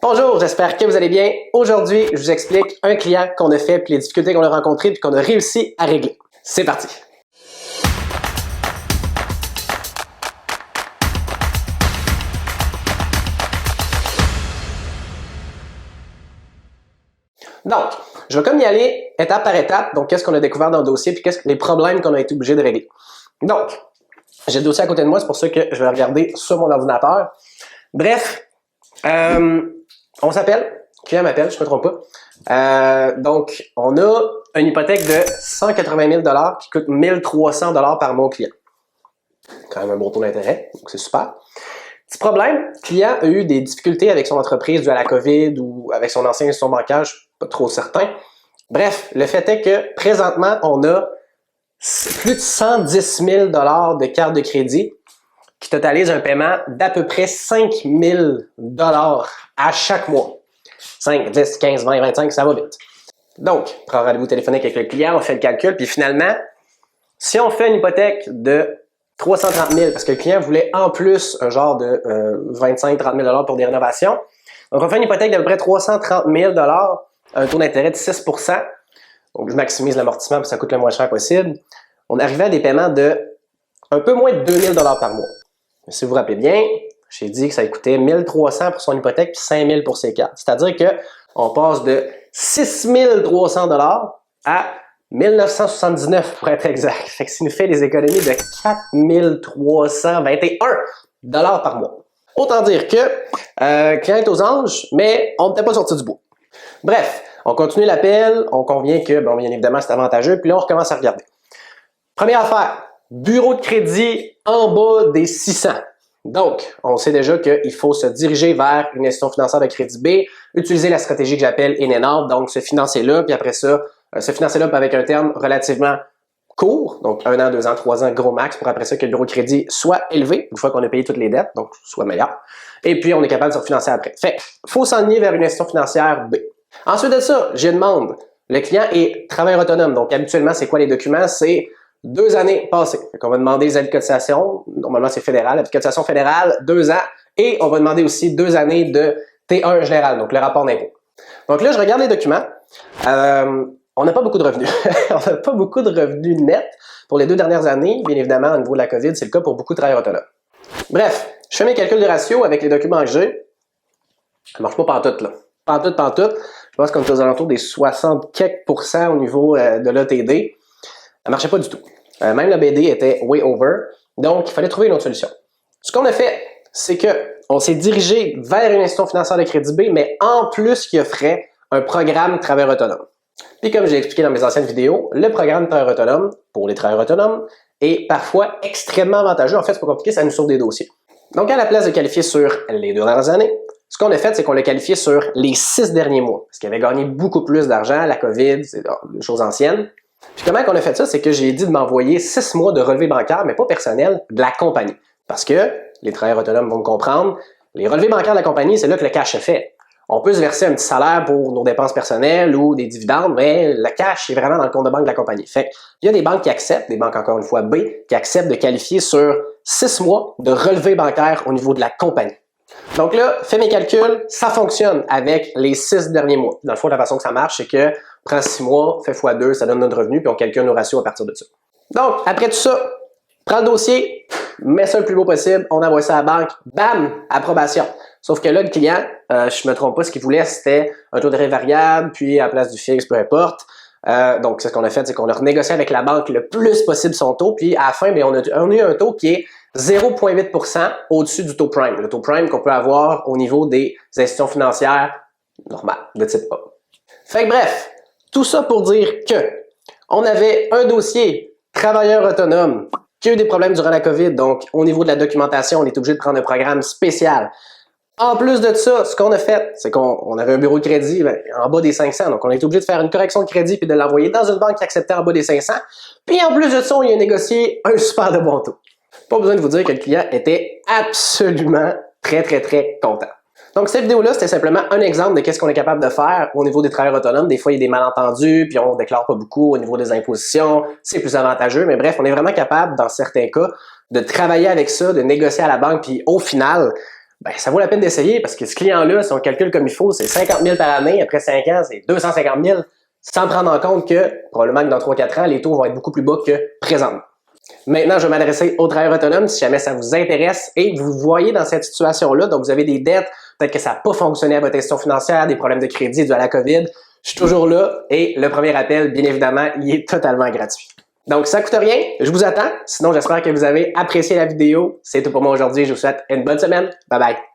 Bonjour, j'espère que vous allez bien. Aujourd'hui, je vous explique un client qu'on a fait, puis les difficultés qu'on a rencontrées, puis qu'on a réussi à régler. C'est parti! Donc, je vais comme y aller étape par étape. Donc, qu'est-ce qu'on a découvert dans le dossier, puis qu'est-ce que les problèmes qu'on a été obligé de régler. Donc, j'ai le dossier à côté de moi, c'est pour ça que je vais regarder sur mon ordinateur. Bref, on s'appelle, le client m'appelle, je ne me trompe pas. Donc, on a une hypothèque de 180 000 $ qui coûte 1 300 $ par mois au client. Quand même un bon taux d'intérêt, donc c'est super. Petit problème, le client a eu des difficultés avec son entreprise dû à la COVID ou avec son ancien institution bancaire, je ne suis pas trop certain. Bref, le fait est que présentement, on a plus de 110 000 $ de carte de crédit qui totalise un paiement d'à peu près 5 000 $ à chaque mois. 5, 10, 15, 20, 25, ça va vite. Donc, on prend un rendez-vous téléphonique avec le client, on fait le calcul, puis finalement, si on fait une hypothèque de 330 000, parce que le client voulait en plus un genre de 25-30 000 $ pour des rénovations, donc on fait une hypothèque d'à peu près 330 000 $, un taux d'intérêt de 6 %, donc je maximise l'amortissement pour que ça coûte le moins cher possible. On arrivait à des paiements de un peu moins de 2 000 $ par mois. Mais si vous vous rappelez bien, j'ai dit que ça coûtait 1 300 pour son hypothèque puis 5 000 pour ses cartes. C'est-à-dire qu'on passe de 6 300 $ à 1 979 pour être exact. Fait que ça nous fait des économies de 4 321 $ par mois. Autant dire que le client est aux anges, mais on n'était pas sorti du bout. Bref, on continue l'appel, on convient que, bon, bien évidemment, c'est avantageux, puis là, on recommence à regarder. Première affaire, bureau de crédit en bas des 600. Donc, on sait déjà qu'il faut se diriger vers une institution financière de crédit B, utiliser la stratégie que j'appelle in and out, donc se financer là, puis après ça, se financer là avec un terme relativement court, donc 1 an, 2 ans, 3 ans, gros max, pour après ça que le bureau de crédit soit élevé, une fois qu'on a payé toutes les dettes, donc soit meilleur, et puis on est capable de se refinancer après. Fait il faut s'enligner vers une institution financière B. Ensuite de ça, je demande, le client est travailleur autonome, donc habituellement, c'est quoi les documents? C'est 2 années passées. On va demander les aides de cotisation, normalement c'est fédéral, la cotisation fédérale, 2 ans, et on va demander aussi 2 années de T1 général, donc le rapport d'impôt. Donc là, je regarde les documents. On n'a pas beaucoup de revenus. On n'a pas beaucoup de revenus nets pour les 2 dernières années. Bien évidemment, au niveau de la COVID, c'est le cas pour beaucoup de travailleurs autonomes. Bref, je fais mes calculs de ratio avec les documents que j'ai. Ça ne marche pas pantoute, là. Pantoute. Je pense qu'on est aux alentours des 60 quelques % au niveau de l'ATD. Ça ne marchait pas du tout. Même le BD était way over. Donc, il fallait trouver une autre solution. Ce qu'on a fait, c'est qu'on s'est dirigé vers une institution financière de crédit B, mais en plus qui offrait un programme travailleur autonome. Puis comme j'ai expliqué dans mes anciennes vidéos, le programme travailleur autonome, pour les travailleurs autonomes, est parfois extrêmement avantageux. En fait, c'est pas compliqué, ça nous sauve des dossiers. Donc, à la place de qualifier sur les 2 dernières années, ce qu'on a fait, c'est qu'on l'a qualifié sur les 6 derniers mois, parce qu'il avait gagné beaucoup plus d'argent, la COVID, c'est des choses anciennes. Puis comment on a fait ça, c'est que j'ai dit de m'envoyer 6 mois de relevés bancaires, mais pas personnels, de la compagnie. Parce que, les travailleurs autonomes vont me comprendre, les relevés bancaires de la compagnie, c'est là que le cash est fait. On peut se verser un petit salaire pour nos dépenses personnelles ou des dividendes, mais le cash est vraiment dans le compte de banque de la compagnie. Fait qu'il y a des banques qui acceptent, des banques encore une fois B, qui acceptent de qualifier sur 6 mois de relevés bancaires au niveau de la compagnie. Donc là, fais mes calculs, ça fonctionne avec les 6 derniers mois. Dans le fond, la façon que ça marche, c'est que prends 6 mois, fais x2, ça donne notre revenu, puis on calcule nos ratios à partir de ça. Donc, après tout ça, prends le dossier, mets ça le plus beau possible, on envoie ça à la banque, bam, approbation. Sauf que là, le client, je me trompe pas, ce qu'il voulait, c'était un taux de d'intérêt variable, puis à la place du fixe, peu importe. Donc, c'est ce qu'on a fait, c'est qu'on a renégocié avec la banque le plus possible son taux, puis à la fin, bien, on a eu un taux qui est 0,8 % au-dessus du taux prime. Le taux prime qu'on peut avoir au niveau des institutions financières normales, de type A. Fait que bref, tout ça pour dire que on avait un dossier travailleur autonome qui a eu des problèmes durant la COVID, donc au niveau de la documentation, on est obligé de prendre un programme spécial. En plus de ça, ce qu'on a fait, c'est qu'on avait un bureau de crédit en bas des 500, donc on a été obligé de faire une correction de crédit puis de l'envoyer dans une banque qui acceptait en bas des 500. Puis en plus de ça, on y a négocié un super de bon taux. Pas besoin de vous dire que le client était absolument très content. Donc cette vidéo-là, c'était simplement un exemple de qu'est-ce qu'on est capable de faire au niveau des travailleurs autonomes. Des fois, il y a des malentendus, puis on déclare pas beaucoup au niveau des impositions, c'est plus avantageux, mais bref, on est vraiment capable, dans certains cas, de travailler avec ça, de négocier à la banque, puis au final, ben, ça vaut la peine d'essayer parce que ce client-là, si on calcule comme il faut, c'est 50 000 par année. Après 5 ans, c'est 250 000, sans prendre en compte que probablement que dans 3-4 ans, les taux vont être beaucoup plus bas que présentement. Maintenant, je vais m'adresser aux travailleurs autonomes si jamais ça vous intéresse et vous voyez dans cette situation-là, donc vous avez des dettes, peut-être que ça n'a pas fonctionné à votre institution financière, des problèmes de crédit dû à la COVID. Je suis toujours là et le premier appel, bien évidemment, il est totalement gratuit. Donc, ça coûte rien, je vous attends. Sinon, j'espère que vous avez apprécié la vidéo. C'est tout pour moi aujourd'hui. Je vous souhaite une bonne semaine. Bye bye.